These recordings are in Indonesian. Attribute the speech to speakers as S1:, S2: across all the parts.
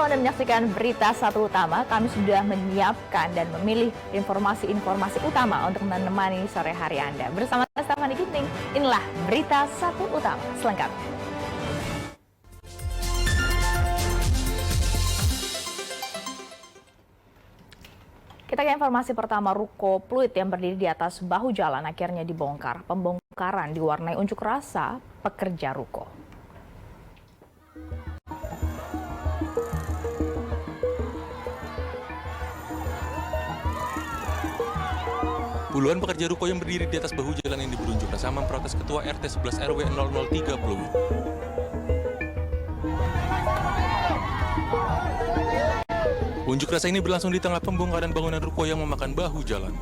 S1: Anda menyaksikan Berita Satu Utama. Kami sudah menyiapkan dan memilih informasi-informasi utama untuk menemani sore hari Anda. Bersama Stefani Ginting, inilah Berita Satu Utama selengkapnya. Kita ke informasi pertama, ruko Pluit yang berdiri di atas bahu jalan akhirnya dibongkar. Pembongkaran diwarnai unjuk rasa pekerja ruko.
S2: Puluhan pekerja ruko yang berdiri di atas bahu jalan ini berunjuk rasa memprotes Ketua RT 11 RW 003 Pluit. Unjuk rasa ini berlangsung di tengah pembongkaran bangunan ruko yang memakan bahu jalan.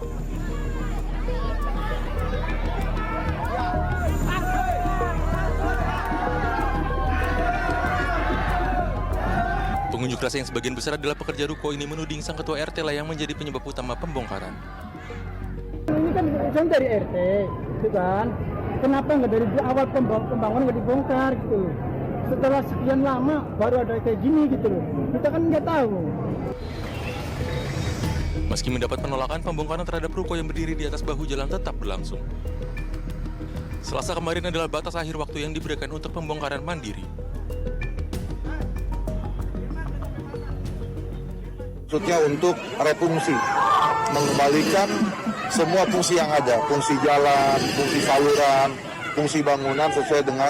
S2: Pengunjuk rasa yang sebagian besar adalah pekerja ruko ini menuding sang Ketua RT lah yang menjadi penyebab utama pembongkaran.
S3: Ini kan urusan dari RT, gitu kan? Kenapa nggak dari awal pembangunan nggak dibongkar gitu? Setelah sekian lama baru ada kayak gini gitu loh. Kita kan nggak tahu.
S2: Meski mendapat penolakan, pembongkaran terhadap ruko yang berdiri di atas bahu jalan tetap berlangsung. Selasa kemarin adalah batas akhir waktu yang diberikan untuk pembongkaran mandiri.
S4: Maksudnya untuk refungsi, mengembalikan semua fungsi yang ada, fungsi jalan, fungsi saluran, fungsi bangunan sesuai dengan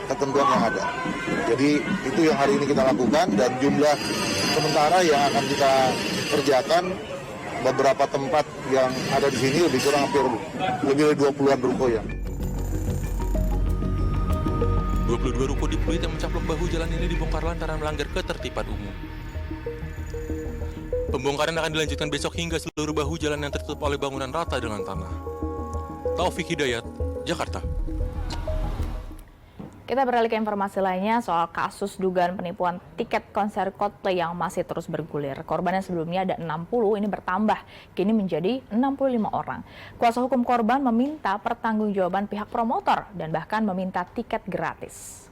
S4: ketentuan yang ada. Jadi itu yang hari ini kita lakukan, dan jumlah sementara yang akan kita kerjakan beberapa tempat yang ada di sini lebih kurang hampir lebih dari 20-an ruko ya.
S2: 22 ruko di Pluit yang mencaplok bahu jalan ini dibongkar lantaran melanggar ketertiban umum. Pembongkaran akan dilanjutkan besok hingga seluruh bahu jalan yang tertutup oleh bangunan rata dengan tanah. Taufik Hidayat, Jakarta.
S1: Kita beralih ke informasi lainnya soal kasus dugaan penipuan tiket konser Coldplay yang masih terus bergulir. Korban yang sebelumnya ada 60 ini bertambah, kini menjadi 65 orang. Kuasa hukum korban meminta pertanggungjawaban pihak promotor dan bahkan meminta tiket gratis.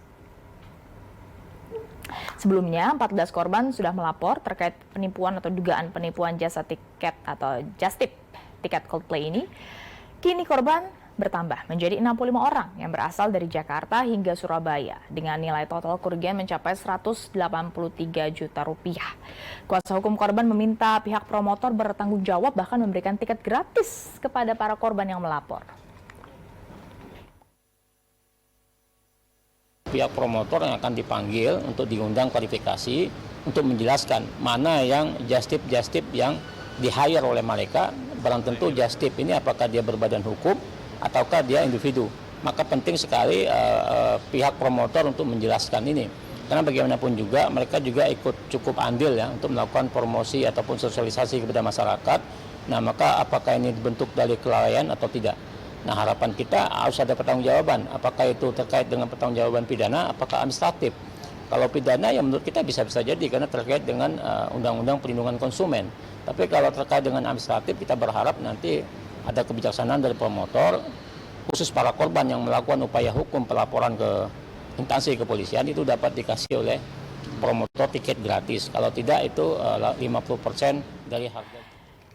S1: Sebelumnya, 14 korban sudah melapor terkait penipuan atau dugaan penipuan jasa tiket atau just tip tiket Coldplay ini. Kini korban bertambah menjadi 65 orang yang berasal dari Jakarta hingga Surabaya dengan nilai total kerugian mencapai 183 juta rupiah. Kuasa hukum korban meminta pihak promotor bertanggung jawab bahkan memberikan tiket gratis kepada para korban yang melapor.
S5: Pihak promotor yang akan dipanggil untuk diundang klarifikasi untuk menjelaskan mana yang just tip yang di-hire oleh mereka. Barang tentu just tip ini apakah dia berbadan hukum ataukah dia individu. Maka penting sekali pihak promotor untuk menjelaskan ini. Karena bagaimanapun juga mereka juga ikut cukup andil ya untuk melakukan promosi ataupun sosialisasi kepada masyarakat. Nah, maka apakah ini dibentuk dari kelalaian atau tidak? Nah, harapan kita harus ada pertanggungjawaban. Apakah itu terkait dengan pertanggungjawaban pidana, apakah administratif? Kalau pidana ya menurut kita bisa-bisa jadi karena terkait dengan Undang-Undang Perlindungan Konsumen. Tapi kalau terkait dengan administratif kita berharap nanti ada kebijaksanaan dari promotor, khusus para korban yang melakukan upaya hukum pelaporan ke instansi kepolisian itu dapat dikasih oleh promotor tiket gratis. Kalau tidak itu 50% dari harga.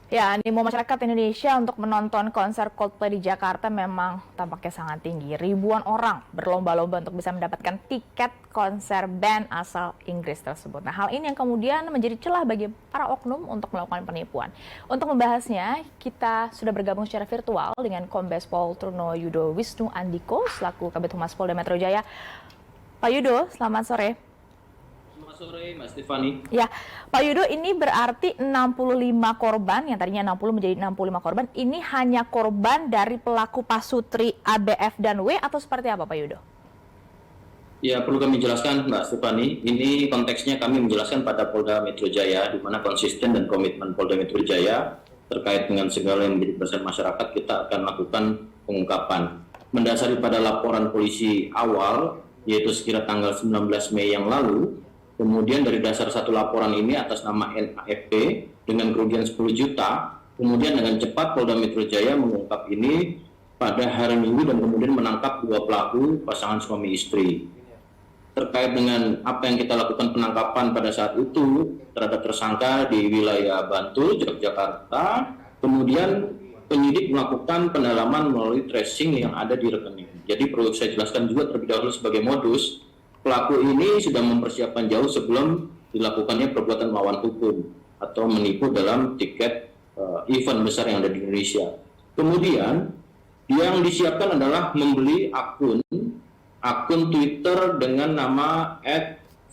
S1: Ya, animo masyarakat Indonesia untuk menonton konser Coldplay di Jakarta memang tampaknya sangat tinggi. Ribuan orang berlomba-lomba untuk bisa mendapatkan tiket konser band asal Inggris tersebut. Nah, hal ini yang kemudian menjadi celah bagi para oknum untuk melakukan penipuan. Untuk membahasnya, kita sudah bergabung secara virtual dengan Kombes Pol Truno Yudo Wisnu Andiko selaku Kabid Humas Polda Metro Jaya. Pak Yudo, selamat sore.
S6: Selamat sore, Mas Stefani.
S1: Ya, Pak Yudo, ini berarti 65 korban, yang tadinya 60 menjadi 65 korban, ini hanya korban dari pelaku pasutri ABF dan W atau seperti apa, Pak Yudo?
S6: Ya, perlu kami jelaskan, Mbak Stefani, ini konteksnya kami menjelaskan pada Polda Metro Jaya, di mana konsisten dan komitmen Polda Metro Jaya terkait dengan segala yang menjadi persen masyarakat, kita akan lakukan pengungkapan. Mendasari pada laporan polisi awal, yaitu sekira tanggal 19 Mei yang lalu, kemudian dari dasar satu laporan ini atas nama NAFP dengan kerugian 10 juta, kemudian dengan cepat Polda Metro Jaya mengungkap ini pada hari Minggu dan kemudian menangkap dua pelaku pasangan suami istri. terkait dengan apa yang kita lakukan penangkapan pada saat itu terhadap tersangka di wilayah Bantul, Yogyakarta. Kemudian penyidik melakukan pendalaman melalui tracing yang ada di rekening. Jadi perlu saya jelaskan juga terlebih dahulu sebagai modus, pelaku ini sudah mempersiapkan jauh sebelum dilakukannya perbuatan melawan hukum atau menipu dalam tiket event besar yang ada di Indonesia. Kemudian yang disiapkan adalah membeli akun Twitter dengan nama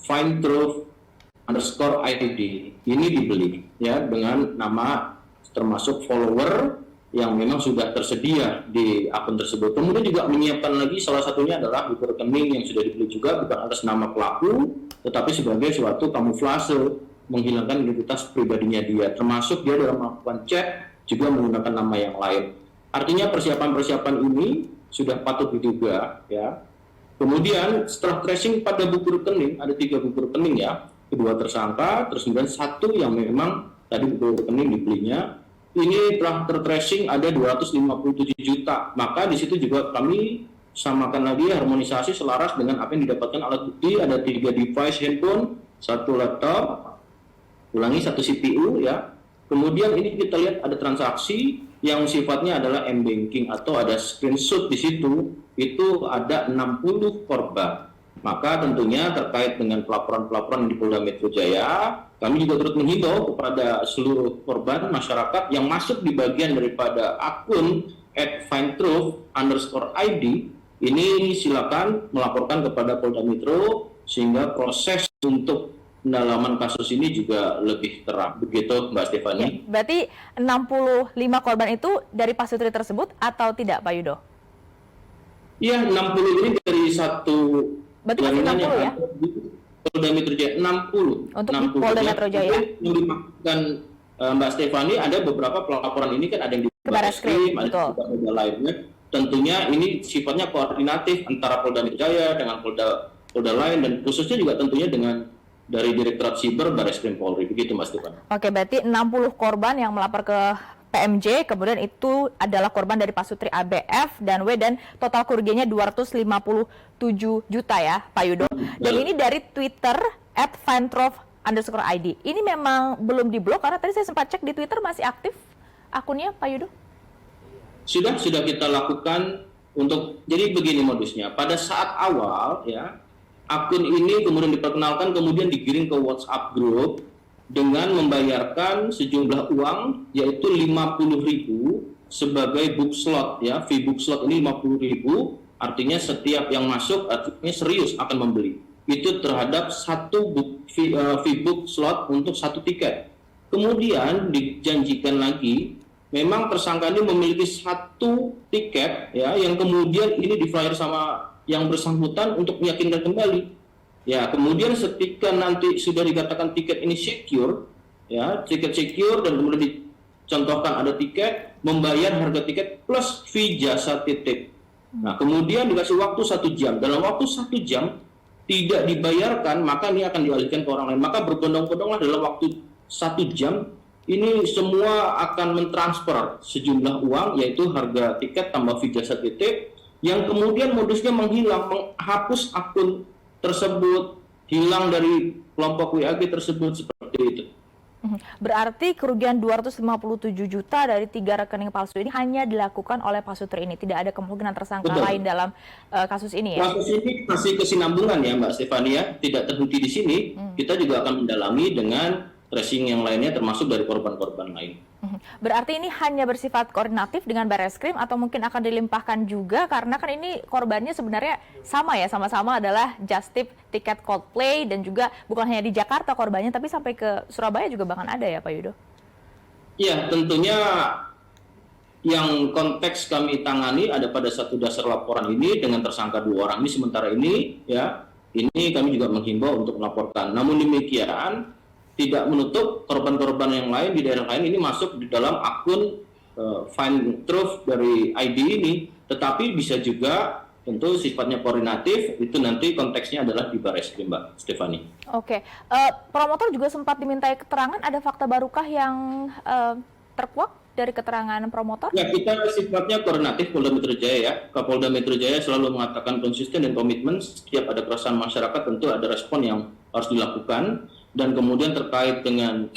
S6: @findtruth_id. Ini dibeli ya dengan nama termasuk follower yang memang sudah tersedia di akun tersebut. Kemudian juga menyiapkan lagi salah satunya adalah buku rekening yang sudah dibeli juga bukan atas nama pelaku, tetapi sebagai suatu kamuflase menghilangkan identitas pribadinya dia. Termasuk dia dalam melakukan chat juga menggunakan nama yang lain. Artinya persiapan-persiapan ini sudah patut diduga ya. Kemudian setelah tracing pada buku rekening, ada 3 buku rekening ya, kedua tersangka, terus kemudian satu yang memang tadi buku rekening dibelinya, ini telah tertracing ada 257 juta. Maka di situ juga kami samakan lagi harmonisasi selaras dengan apa yang didapatkan alat bukti, ada 3 device handphone, 1 laptop, ulangi 1 CPU ya. Kemudian ini kita lihat ada transaksi yang sifatnya adalah m-banking atau ada screenshot di situ, itu ada 60 korban. Maka tentunya terkait dengan pelaporan-pelaporan di Polda Metro Jaya, kami juga turut menghimbau kepada seluruh korban masyarakat yang masuk di bagian daripada akun @findtruth_id, ini silakan melaporkan kepada Polda Metro sehingga proses untuk pendalaman kasus ini juga lebih terang. Begitu Mbak Stefani.
S1: Ya, berarti 65 korban itu dari pasutri tersebut atau tidak Pak Yudo?
S6: Iya, 60 ini dari satu
S1: berarti masih 60 ya?
S6: Polda Metro Jaya 60.
S1: Untuk 60. Di Polda Metro Jaya.
S6: Dan Mbak Stefani ada beberapa pelaporan ini kan ada yang di
S1: Barreskrim,
S6: ada juga lainnya. Tentunya ini sifatnya koordinatif antara Polda Metro Jaya dengan Polda lain dan khususnya juga tentunya dengan dari Direktorat Siber Barreskrim Polri. Begitu Mas Stefani.
S1: Oke, berarti 60 korban yang melapor ke PMJ, kemudian itu adalah korban dari pasutri ABF dan W, dan total kerugiannya 257 juta ya Pak Yudo. Dan ini dari Twitter @findtruth_id. Ini memang belum diblok karena tadi saya sempat cek di Twitter masih aktif akunnya Pak Yudo.
S6: Sudah kita lakukan untuk, jadi begini modusnya. Pada saat awal ya, akun ini kemudian diperkenalkan, kemudian digiring ke WhatsApp group dengan membayarkan sejumlah uang yaitu 50.000 sebagai book slot ya. Fee book slot ini 50.000, artinya setiap yang masuk artinya serius akan membeli. Itu terhadap satu fee book slot untuk 1 tiket. Kemudian dijanjikan lagi memang tersangka ini memiliki 1 tiket ya yang kemudian ini di flyer sama yang bersangkutan untuk meyakinkan kembali. Ya, kemudian ketika nanti sudah dikatakan tiket ini secure, ya, tiket secure dan kemudian dicontohkan ada tiket, membayar harga tiket plus fee jasa titip. Nah, kemudian dikasih waktu 1 jam. Dalam waktu 1 jam tidak dibayarkan, maka ini akan dialihkan ke orang lain. Maka berbondong-bondonglah dalam waktu 1 jam, ini semua akan mentransfer sejumlah uang, yaitu harga tiket tambah fee jasa titip, yang kemudian modusnya menghilang, menghapus akun tersebut, hilang dari kelompok WAG tersebut, seperti itu.
S1: Berarti kerugian 257 juta dari 3 rekening palsu ini hanya dilakukan oleh pasutri ini, tidak ada kemungkinan tersangka lain dalam kasus ini ya? Kasus
S6: ini masih kesinambungan ya Mbak Stefania, tidak terhenti di sini, kita juga akan mendalami dengan tracing yang lainnya termasuk dari korban-korban lain.
S1: Berarti ini hanya bersifat koordinatif dengan Barreskrim atau mungkin akan dilimpahkan juga karena kan ini korbannya sebenarnya sama ya, sama-sama adalah just tip tiket Coldplay dan juga bukan hanya di Jakarta korbannya tapi sampai ke Surabaya juga bahkan ada ya Pak Yudo?
S6: Iya, tentunya yang konteks kami tangani ada pada satu dasar laporan ini dengan tersangka 2 orang ini sementara ini ya, ini kami juga menghimbau untuk melaporkan. Namun demikian tidak menutup korban-korban yang lain di daerah lain ini masuk di dalam akun Findtruth dari ID ini, tetapi bisa juga tentu sifatnya koordinatif, itu nanti konteksnya adalah di Barreskrim Mbak Stefani.
S1: Oke, promotor juga sempat dimintai keterangan, ada fakta barukah yang terkuak dari keterangan promotor?
S6: Ya, kita sifatnya koordinatif Polda Metro Jaya ya. Kapolda Metro Jaya selalu mengatakan konsisten dan komitmen. Setiap ada keresahan masyarakat tentu ada respon yang harus dilakukan. Dan kemudian terkait dengan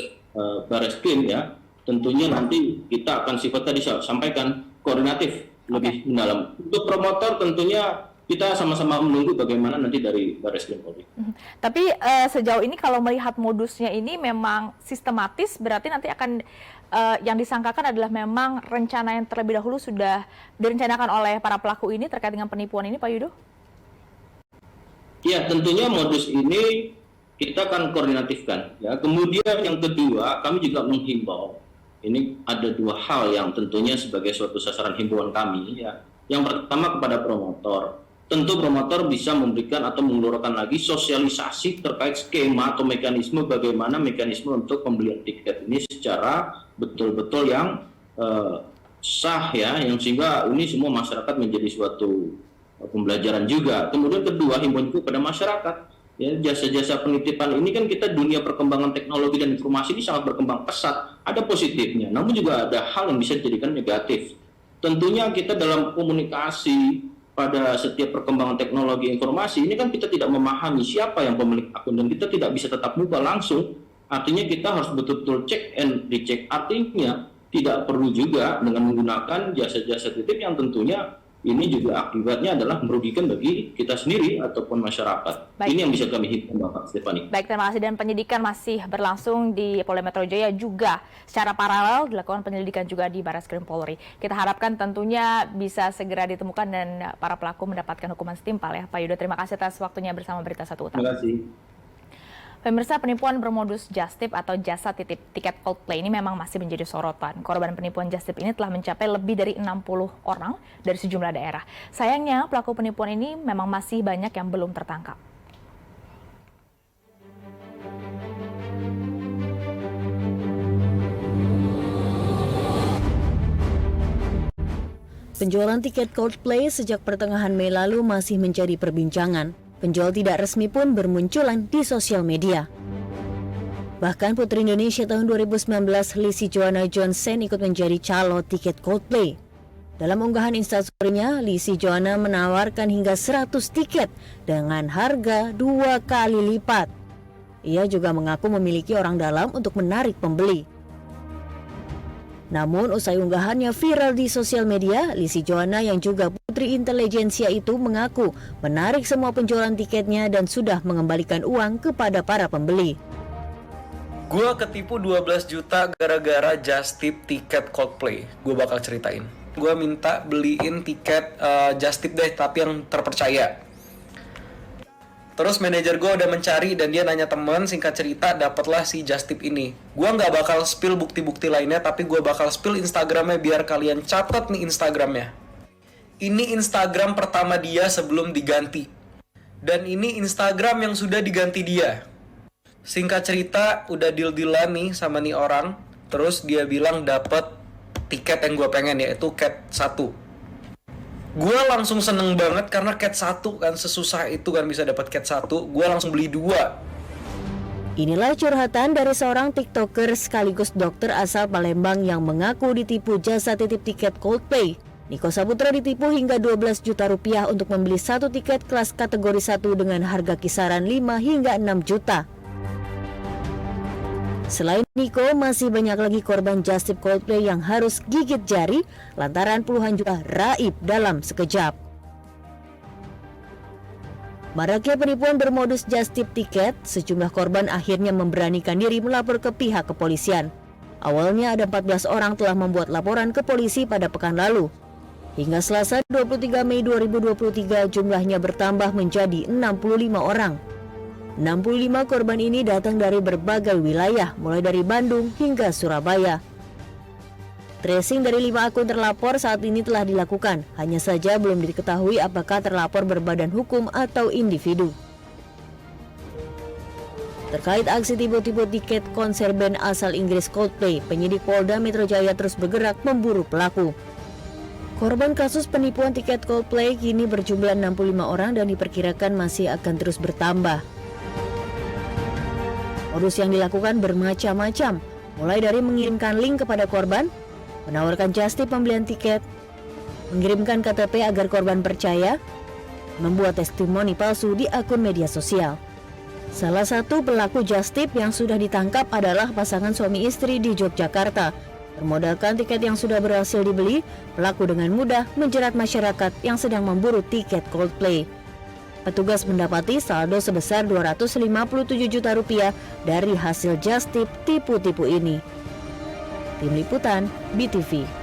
S6: Barreskrim ya, tentunya nanti kita akan sifatnya disampaikan koordinatif lebih mendalam. Untuk promotor tentunya kita sama-sama menunggu bagaimana nanti dari Barreskrim Polri.
S1: Tapi sejauh ini kalau melihat modusnya ini memang sistematis, berarti nanti akan yang disangkakan adalah memang rencana yang terlebih dahulu sudah direncanakan oleh para pelaku ini terkait dengan penipuan ini, Pak Yudo?
S6: Ya, tentunya modus ini kita akan koordinatifkan. Ya. Kemudian yang kedua, kami juga menghimbau. Ini ada dua hal yang tentunya sebagai suatu sasaran himbauan kami. Ya. Yang pertama kepada promotor. Tentu promotor bisa memberikan atau mengeluarkan lagi sosialisasi terkait skema atau mekanisme bagaimana mekanisme untuk pembelian tiket ini secara betul-betul yang sah ya, yang sehingga ini semua masyarakat menjadi suatu pembelajaran juga. Kemudian kedua, himbauan itu kepada masyarakat. Ya, jasa-jasa penitipan ini kan kita dunia perkembangan teknologi dan informasi ini sangat berkembang pesat. Ada positifnya, namun juga ada hal yang bisa dijadikan negatif. Tentunya kita dalam komunikasi pada setiap perkembangan teknologi informasi ini kan kita tidak memahami siapa yang pemilik akun dan kita tidak bisa tetap buka langsung. Artinya kita harus betul-betul cek and recheck. Artinya tidak perlu juga dengan menggunakan jasa-jasa titip yang tentunya ini juga akibatnya adalah merugikan bagi kita sendiri ataupun masyarakat.
S1: Baik.
S6: Ini yang bisa kami hitung, Bapak Stefani.
S1: Baik, terima kasih. Dan penyidikan masih berlangsung di Polda Metro Jaya, juga secara paralel dilakukan penyelidikan juga di Barreskrim Polri. Kita harapkan tentunya bisa segera ditemukan dan para pelaku mendapatkan hukuman setimpal ya. Pak Yudo, terima kasih atas waktunya bersama Berita Satu Utama.
S6: Terima kasih.
S1: Pemirsa, penipuan bermodus just tip atau jasa titip tiket Coldplay ini memang masih menjadi sorotan. Korban penipuan just tip ini telah mencapai lebih dari 60 orang dari sejumlah daerah. Sayangnya, pelaku penipuan ini memang masih banyak yang belum tertangkap.
S7: Penjualan tiket Coldplay sejak pertengahan Mei lalu masih menjadi perbincangan. Penjual tidak resmi pun bermunculan di sosial media. Bahkan Putri Indonesia tahun 2019 Lizzy Joanna Johnson ikut menjadi calo tiket Coldplay. Dalam unggahan Instastory-nya, Lizzy Joanna menawarkan hingga 100 tiket dengan harga 2 kali lipat. Ia juga mengaku memiliki orang dalam untuk menarik pembeli. Namun usai unggahannya viral di sosial media, Lizzy Joanna yang juga putri intelijensia itu mengaku menarik semua penjualan tiketnya dan sudah mengembalikan uang kepada para pembeli.
S8: Gue ketipu 12 juta gara-gara just tip tiket Coldplay. Gue bakal ceritain. Gue minta beliin tiket just tip deh, tapi yang terpercaya. Terus manajer gue udah mencari dan dia nanya temen, singkat cerita dapatlah si just tip ini. Gue nggak bakal spill bukti-bukti lainnya, tapi gue bakal spill Instagramnya biar kalian catat nih Instagramnya. Ini Instagram pertama dia sebelum diganti. Dan ini Instagram yang sudah diganti dia. Singkat cerita udah deal-dealan nih sama nih orang. Terus dia bilang dapet tiket yang gue pengen, yaitu Cat 1. Gue langsung seneng banget karena Cat 1 kan sesusah itu kan bisa dapat Cat 1. Gue langsung beli 2.
S7: Inilah curhatan dari seorang TikToker sekaligus dokter asal Palembang yang mengaku ditipu jasa titip tiket Coldplay. Niko Saputra ditipu hingga 12 juta rupiah untuk membeli satu tiket kelas kategori 1 dengan harga kisaran 5 hingga 6 juta. Selain Niko, masih banyak lagi korban just tip Coldplay yang harus gigit jari lantaran puluhan juta raib dalam sekejap. Maraknya penipuan bermodus just tip tiket, sejumlah korban akhirnya memberanikan diri melapor ke pihak kepolisian. Awalnya ada 14 orang telah membuat laporan ke polisi pada pekan lalu. Hingga Selasa 23 Mei 2023 jumlahnya bertambah menjadi 65 orang. 65 korban ini datang dari berbagai wilayah, mulai dari Bandung hingga Surabaya. Tracing dari 5 akun terlapor saat ini telah dilakukan, hanya saja belum diketahui apakah terlapor berbadan hukum atau individu. Terkait aksi tipu-tipu tiket konser band asal Inggris Coldplay, penyidik Polda Metro Jaya terus bergerak memburu pelaku. Korban kasus penipuan tiket Coldplay kini berjumlah 65 orang dan diperkirakan masih akan terus bertambah. Modus yang dilakukan bermacam-macam, mulai dari mengirimkan link kepada korban, menawarkan just tip pembelian tiket, mengirimkan KTP agar korban percaya, membuat testimoni palsu di akun media sosial. Salah satu pelaku just tip yang sudah ditangkap adalah pasangan suami istri di Yogyakarta. Bermodalkan tiket yang sudah berhasil dibeli, pelaku dengan mudah menjerat masyarakat yang sedang memburu tiket Coldplay. Petugas mendapati saldo sebesar Rp257 juta dari hasil just tip tipu-tipu ini. Tim Liputan BTV.